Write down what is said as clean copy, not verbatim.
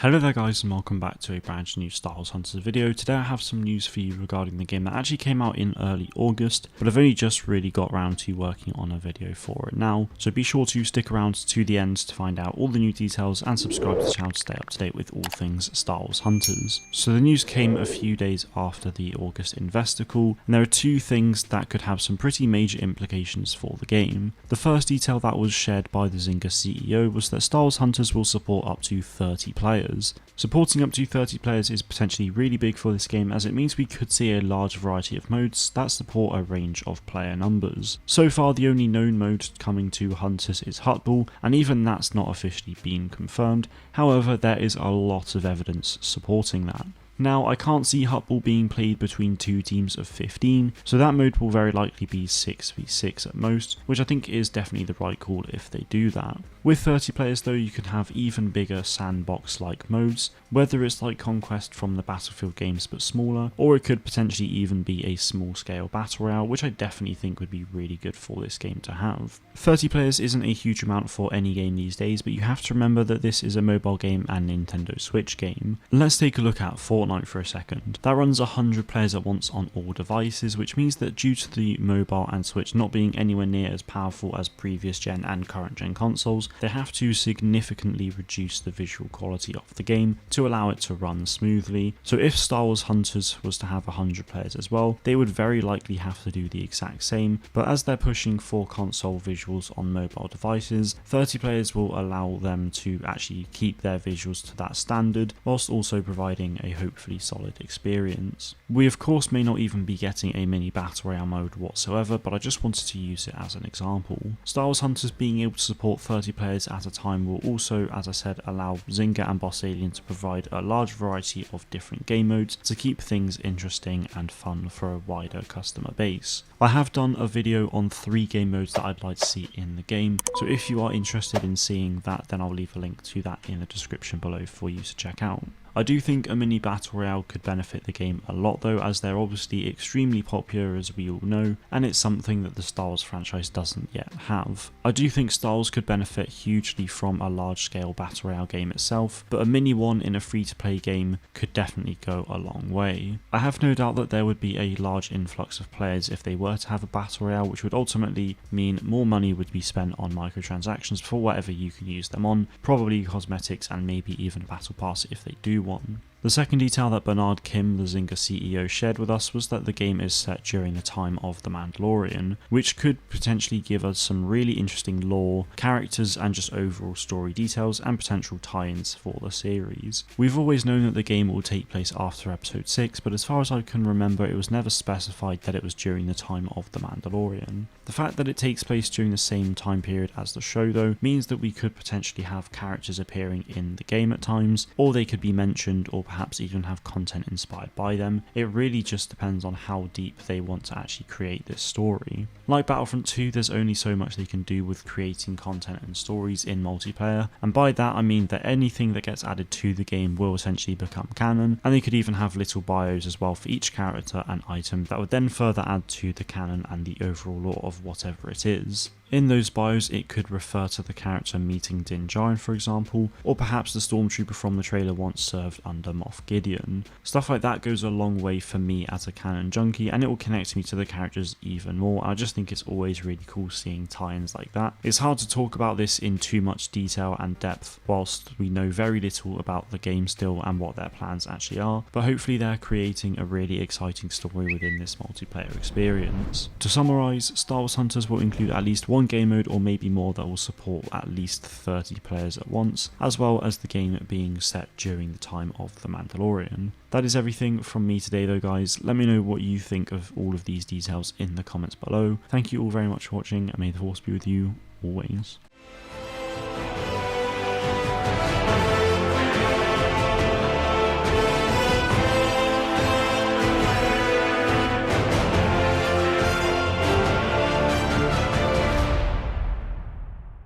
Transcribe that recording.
Hello there guys and welcome back to a brand new Star Wars Hunters video. Today I have some news for you regarding the game that actually came out in early August, but I've only just really got around to working on a video for it now, so be sure to stick around to the end to find out all the new details and subscribe to the channel to stay up to date with all things Star Wars Hunters. So the news came a few days after the August investor call, and there are two things that could have some pretty major implications for the game. The first detail that was shared by the Zynga CEO was that Star Wars Hunters will support up to 30 players. Supporting up to 30 players is potentially really big for this game, as it means we could see a large variety of modes that support a range of player numbers. So far the only known mode coming to Hunters is Huttball, and even that's not officially been confirmed. However, there is a lot of evidence supporting that. Now, I can't see Huttball being played between two teams of 15, so that mode will very likely be 6v6 at most, which I think is definitely the right call if they do that. With 30 players though, you can have even bigger sandbox-like modes, whether it's like Conquest from the Battlefield games but smaller, or it could potentially even be a small-scale battle royale, which I definitely think would be really good for this game to have. 30 players isn't a huge amount for any game these days, but you have to remember that this is a mobile game and Nintendo Switch game. Let's take a look at Fortnite for a second. That runs 100 players at once on all devices, which means that due to the mobile and Switch not being anywhere near as powerful as previous gen and current gen consoles, they have to significantly reduce the visual quality of the game to allow it to run smoothly. So if Star Wars Hunters was to have 100 players as well, they would very likely have to do the exact same, but as they're pushing for console visuals on mobile devices, 30 players will allow them to actually keep their visuals to that standard, whilst also providing a hopefully solid experience. We of course may not even be getting a mini battle royale mode whatsoever, but I just wanted to use it as an example. Star Wars Hunters being able to support 30 players at a time will also, as I said, allow Zynga and Boss Alien to provide a large variety of different game modes to keep things interesting and fun for a wider customer base. I have done a video on 3 game modes that I'd like to see in the game, so if you are interested in seeing that, then I'll leave a link to that in the description below for you to check out. I do think a mini battle royale could benefit the game a lot though, as they're obviously extremely popular as we all know, and it's something that the Star Wars franchise doesn't yet have. I do think Star Wars could benefit hugely from a large scale battle royale game itself, but a mini one in a free to play game could definitely go a long way. I have no doubt that there would be a large influx of players if they were to have a battle royale, which would ultimately mean more money would be spent on microtransactions for whatever you can use them on, probably cosmetics and maybe even a battle pass if they do one. The second detail that Bernard Kim, the Zynga CEO, shared with us was that the game is set during the time of The Mandalorian, which could potentially give us some really interesting lore, characters and just overall story details and potential tie-ins for the series. We've always known that the game will take place after episode 6, but as far as I can remember it was never specified that it was during the time of The Mandalorian. The fact that it takes place during the same time period as the show though means that we could potentially have characters appearing in the game at times, or they could be mentioned or perhaps even have content inspired by them. It really just depends on how deep they want to actually create this story. Like Battlefront 2, there's only so much they can do with creating content and stories in multiplayer, and by that I mean that anything that gets added to the game will essentially become canon, and they could even have little bios as well for each character and item that would then further add to the canon and the overall lore of whatever it is. In those bios it could refer to the character meeting Din Djarin for example, or perhaps the stormtrooper from the trailer once served under Moff Gideon. Stuff like that goes a long way for me as a canon junkie, and it will connect me to the characters even more. I just think it's always really cool seeing tie-ins like that. It's hard to talk about this in too much detail and depth whilst we know very little about the game still and what their plans actually are, but hopefully they're creating a really exciting story within this multiplayer experience. To summarise, Star Wars Hunters will include at least one game mode or maybe more that will support at least 30 players at once, as well as the game being set during the time of The Mandalorian. That is everything from me today though guys. Let me know what you think of all of these details in the comments below. Thank you all very much for watching and may the force be with you always.